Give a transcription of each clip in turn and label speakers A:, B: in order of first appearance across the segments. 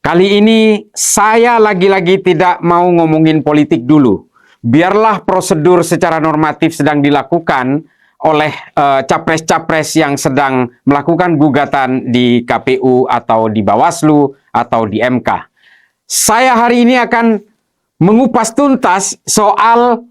A: Kali ini saya lagi-lagi tidak mau ngomongin politik dulu. Biarlah prosedur secara normatif sedang dilakukan oleh capres-capres yang sedang melakukan gugatan di KPU atau di Bawaslu atau di MK. Saya hari ini akan mengupas tuntas soal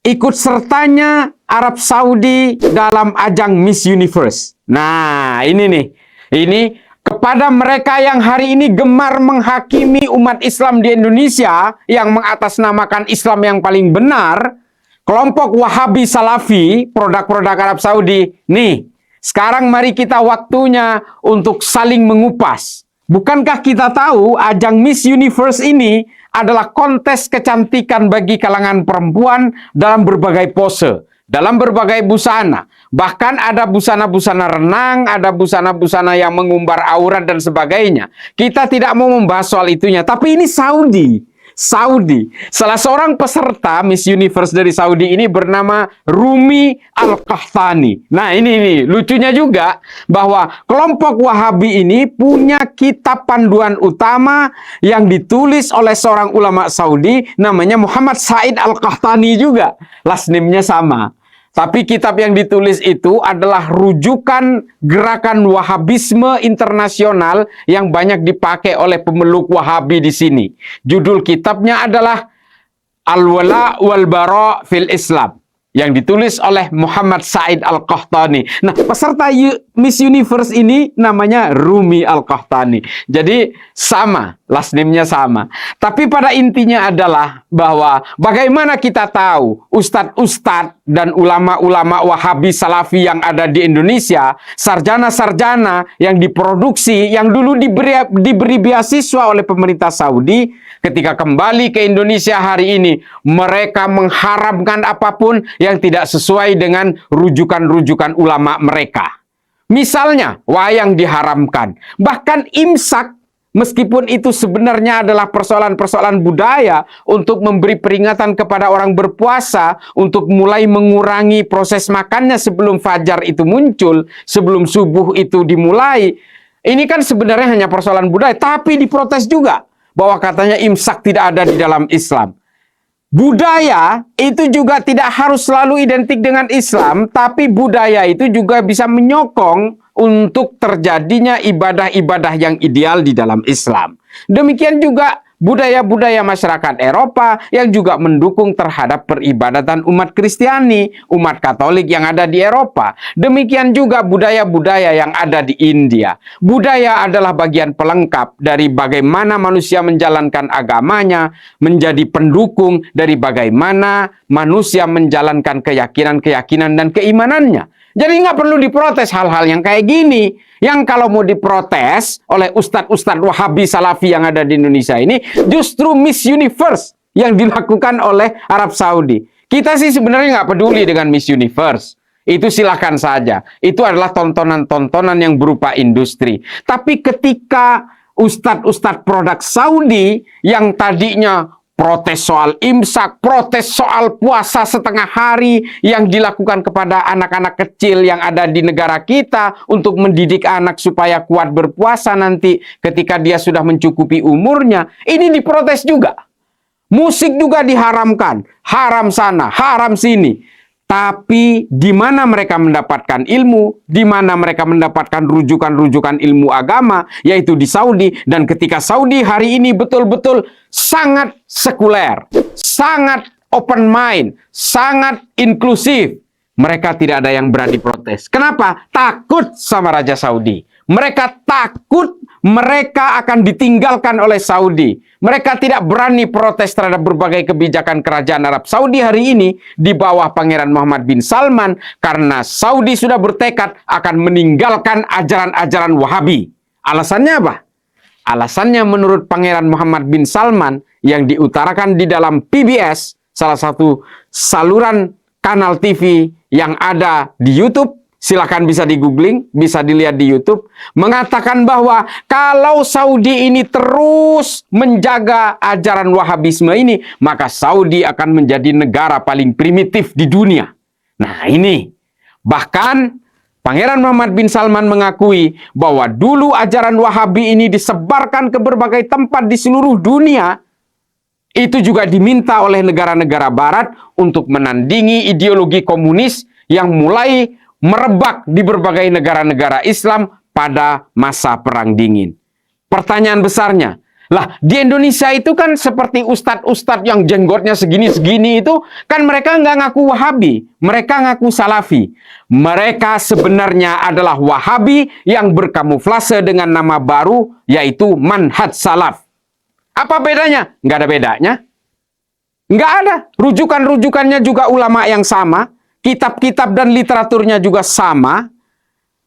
A: ikut sertanya Arab Saudi dalam ajang Miss Universe. Nah, ini nih. Ini kepada mereka yang hari ini gemar menghakimi umat Islam di Indonesia yang mengatasnamakan Islam yang paling benar, kelompok Wahabi Salafi, produk-produk Arab Saudi. Nih, sekarang mari kita waktunya untuk saling mengupas. Bukankah kita tahu ajang Miss Universe ini adalah kontes kecantikan bagi kalangan perempuan dalam berbagai pose, dalam berbagai busana. Bahkan ada busana-busana renang, ada busana-busana yang mengumbar aurat dan sebagainya. Kita tidak mau membahas soal itunya, tapi ini Saudi. Salah seorang peserta Miss Universe dari Saudi ini bernama Rumi Al-Qahtani. Nah, ini lucunya juga bahwa kelompok Wahabi ini punya kitab panduan utama yang ditulis oleh seorang ulama Saudi namanya Muhammad Said Al-Qahtani juga. Last name-nya sama. Tapi kitab yang ditulis itu adalah rujukan gerakan Wahabisme internasional yang banyak dipakai oleh pemeluk Wahabi di sini. Judul kitabnya adalah Al-Wala wal Bara fil Islam yang ditulis oleh Muhammad Said Al-Qahtani. Nah, peserta Miss Universe ini namanya Rumi Al-Qahtani. Jadi sama, last name-nya sama. Tapi pada intinya adalah bahwa bagaimana kita tahu ustadz-ustadz dan ulama-ulama Wahabi Salafi yang ada di Indonesia, sarjana-sarjana yang diproduksi, yang dulu diberi beasiswa oleh pemerintah Saudi, ketika kembali ke Indonesia hari ini, mereka mengharamkan apapun yang tidak sesuai dengan rujukan-rujukan ulama mereka. Misalnya, wayang diharamkan. Bahkan imsak, meskipun itu sebenarnya adalah persoalan-persoalan budaya untuk memberi peringatan kepada orang berpuasa untuk mulai mengurangi proses makannya sebelum fajar itu muncul, sebelum subuh itu dimulai. Ini kan sebenarnya hanya persoalan budaya, tapi diprotes juga bahwa katanya imsak tidak ada di dalam Islam. Budaya itu juga tidak harus selalu identik dengan Islam, tapi budaya itu juga bisa menyokong untuk terjadinya ibadah-ibadah yang ideal di dalam Islam. Demikian juga budaya-budaya masyarakat Eropa yang juga mendukung terhadap peribadatan umat Kristiani, umat Katolik yang ada di Eropa. Demikian juga budaya-budaya yang ada di India. Budaya adalah bagian pelengkap dari bagaimana manusia menjalankan agamanya, menjadi pendukung dari bagaimana manusia menjalankan keyakinan-keyakinan dan keimanannya. Jadi nggak perlu diprotes hal-hal yang kayak gini. Yang kalau mau diprotes oleh ustadz-ustadz Wahabi Salafi yang ada di Indonesia ini, justru Miss Universe yang dilakukan oleh Arab Saudi. Kita sih sebenarnya nggak peduli dengan Miss Universe. Itu silakan saja. Itu adalah tontonan-tontonan yang berupa industri. Tapi ketika ustadz-ustadz produk Saudi yang tadinya protes soal imsak, protes soal puasa setengah hari yang dilakukan kepada anak-anak kecil yang ada di negara kita untuk mendidik anak supaya kuat berpuasa nanti ketika dia sudah mencukupi umurnya. Ini diprotes juga. Musik juga diharamkan. Haram sana, haram sini. Tapi di mana mereka mendapatkan ilmu, di mana mereka mendapatkan rujukan-rujukan ilmu agama, yaitu di Saudi. Dan ketika Saudi hari ini betul-betul sangat sekuler, sangat open mind, sangat inklusif, mereka tidak ada yang berani protes. Kenapa? Takut sama Raja Saudi. Mereka takut mereka akan ditinggalkan oleh Saudi. Mereka tidak berani protes terhadap berbagai kebijakan kerajaan Arab Saudi hari ini di bawah Pangeran Muhammad bin Salman karena Saudi sudah bertekad akan meninggalkan ajaran-ajaran Wahabi. Alasannya apa? Alasannya menurut Pangeran Muhammad bin Salman yang diutarakan di dalam PBS, salah satu saluran kanal TV yang ada di YouTube, silakan bisa di-googling, bisa dilihat di YouTube, mengatakan bahwa kalau Saudi ini terus menjaga ajaran Wahabisme ini, maka Saudi akan menjadi negara paling primitif di dunia. Nah ini, bahkan Pangeran Muhammad bin Salman mengakui bahwa dulu ajaran Wahabi ini disebarkan ke berbagai tempat di seluruh dunia. Itu juga diminta oleh negara-negara barat untuk menandingi ideologi komunis yang mulai merebak di berbagai negara-negara Islam pada masa Perang Dingin. Pertanyaan besarnya, lah di Indonesia itu kan seperti ustadz-ustadz yang jenggotnya segini-segini itu, kan mereka nggak ngaku Wahabi, mereka ngaku Salafi. Mereka sebenarnya adalah Wahabi yang berkamuflase dengan nama baru, yaitu Manhaj Salaf. Apa bedanya? Nggak ada bedanya. Nggak ada. Rujukan-rujukannya juga ulama yang sama, kitab-kitab dan literaturnya juga sama,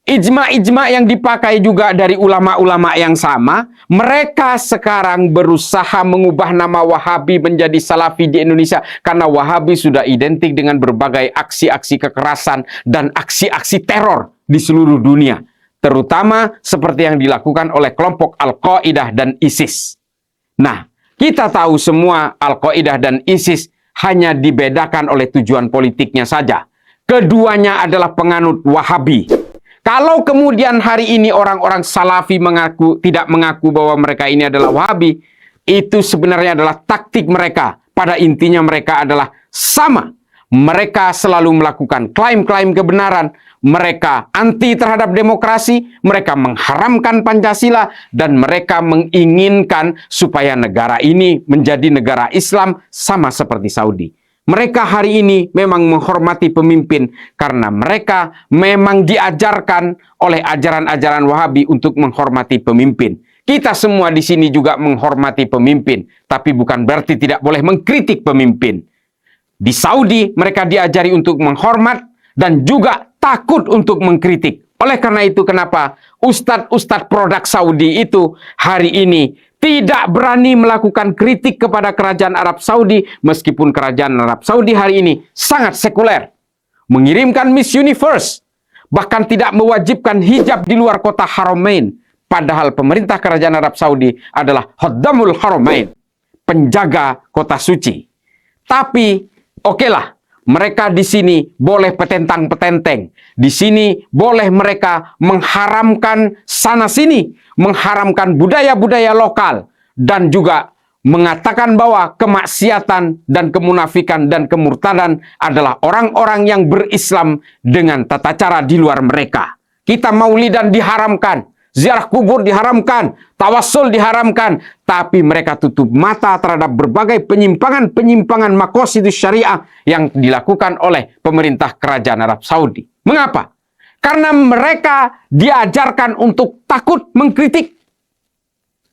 A: ijma-ijma yang dipakai juga dari ulama-ulama yang sama. Mereka sekarang berusaha mengubah nama Wahabi menjadi Salafi di Indonesia karena Wahabi sudah identik dengan berbagai aksi-aksi kekerasan dan aksi-aksi teror di seluruh dunia, terutama seperti yang dilakukan oleh kelompok Al-Qaeda dan ISIS. Nah, kita tahu semua Al-Qaeda dan ISIS hanya dibedakan oleh tujuan politiknya saja. Keduanya adalah penganut Wahabi. Kalau kemudian hari ini orang-orang Salafi tidak mengaku bahwa mereka ini adalah Wahabi, itu sebenarnya adalah taktik mereka. Pada intinya mereka adalah sama. Mereka selalu melakukan klaim-klaim kebenaran. Mereka anti terhadap demokrasi, mereka mengharamkan Pancasila, dan mereka menginginkan supaya negara ini menjadi negara Islam sama seperti Saudi. Mereka hari ini memang menghormati pemimpin karena mereka memang diajarkan oleh ajaran-ajaran Wahabi untuk menghormati pemimpin. Kita semua di sini juga menghormati pemimpin, tapi bukan berarti tidak boleh mengkritik pemimpin. Di Saudi mereka diajari untuk menghormat dan juga takut untuk mengkritik. Oleh karena itu kenapa ustadz-ustadz produk Saudi itu hari ini tidak berani melakukan kritik kepada kerajaan Arab Saudi, meskipun kerajaan Arab Saudi hari ini sangat sekuler. Mengirimkan Miss Universe, bahkan tidak mewajibkan hijab di luar kota Haramain. Padahal pemerintah kerajaan Arab Saudi adalah Khaddamul Haramain, penjaga kota suci. Tapi, okelah, mereka di sini boleh petentang-petenteng. Di sini boleh mereka mengharamkan sana-sini, mengharamkan budaya-budaya lokal, dan juga mengatakan bahwa kemaksiatan dan kemunafikan dan kemurtadan adalah orang-orang yang berislam dengan tata cara di luar mereka. Kita maulidan diharamkan, ziarah kubur diharamkan, tawassul diharamkan, tapi mereka tutup mata terhadap berbagai penyimpangan-penyimpangan maqasidus syariah yang dilakukan oleh pemerintah kerajaan Arab Saudi. Mengapa? Karena mereka diajarkan untuk takut mengkritik.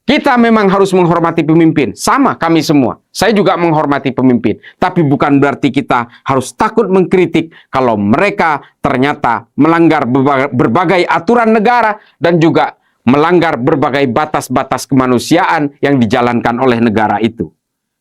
A: Kita memang harus menghormati pemimpin. Sama kami semua. Saya juga menghormati pemimpin. Tapi bukan berarti kita harus takut mengkritik kalau mereka ternyata melanggar berbagai aturan negara dan juga melanggar berbagai batas-batas kemanusiaan yang dijalankan oleh negara itu.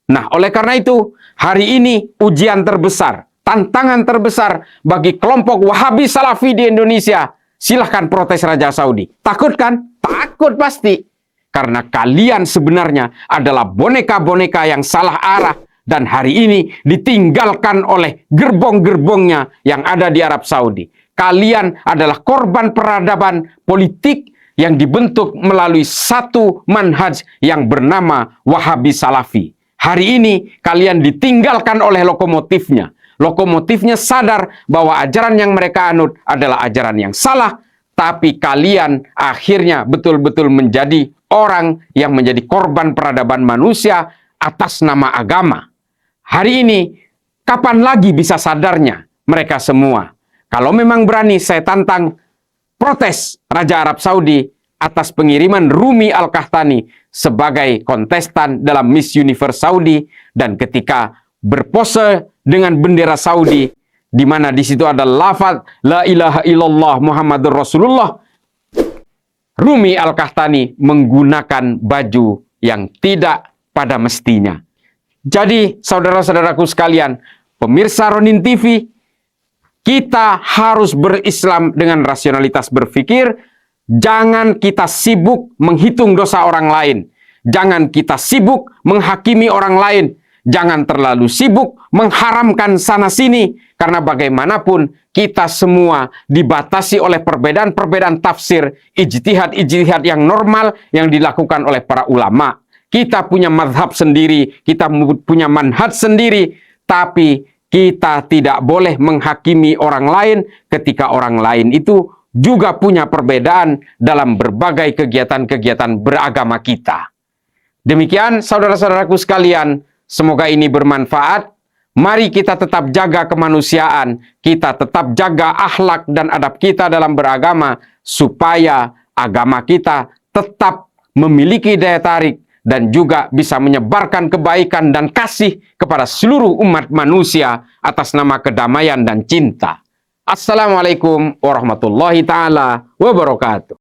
A: Nah, oleh karena itu, hari ini ujian terbesar, tantangan terbesar bagi kelompok Wahabi Salafi di Indonesia. Silahkan protes Raja Saudi. Takut kan? Takut pasti. Karena kalian sebenarnya adalah boneka-boneka yang salah arah dan hari ini ditinggalkan oleh gerbong-gerbongnya yang ada di Arab Saudi. Kalian adalah korban peradaban politik yang dibentuk melalui satu manhaj yang bernama Wahabi Salafi. Hari ini kalian ditinggalkan oleh lokomotifnya. Lokomotifnya sadar bahwa ajaran yang mereka anut adalah ajaran yang salah, tapi kalian akhirnya betul-betul menjadi orang yang menjadi korban peradaban manusia atas nama agama. Hari ini, kapan lagi bisa sadarnya mereka semua? Kalau memang berani, saya tantang protes Raja Arab Saudi atas pengiriman Rumi Al-Qahtani sebagai kontestan dalam Miss Universe Saudi, dan ketika berpose dengan bendera Saudi, di mana di situ ada lafaz La ilaha illallah Muhammadur Rasulullah, Rumi Al-Qahtani menggunakan baju yang tidak pada mestinya. Jadi, saudara-saudaraku sekalian, pemirsa Ronin TV, kita harus berislam dengan rasionalitas berpikir. Jangan kita sibuk menghitung dosa orang lain. Jangan kita sibuk menghakimi orang lain. jangan terlalu sibuk mengharamkan sana-sini, karena bagaimanapun kita semua dibatasi oleh perbedaan-perbedaan tafsir, ijtihad-ijtihad yang normal yang dilakukan oleh para ulama. Kita punya mazhab sendiri, kita punya manhaj sendiri, tapi kita tidak boleh menghakimi orang lain ketika orang lain itu juga punya perbedaan dalam berbagai kegiatan-kegiatan beragama kita. Demikian saudara-saudaraku sekalian, semoga ini bermanfaat. Mari kita tetap jaga kemanusiaan, kita tetap jaga akhlak dan adab kita dalam beragama, supaya agama kita tetap memiliki daya tarik dan juga bisa menyebarkan kebaikan dan kasih kepada seluruh umat manusia atas nama kedamaian dan cinta. Assalamualaikum warahmatullahi ta'ala wabarakatuh.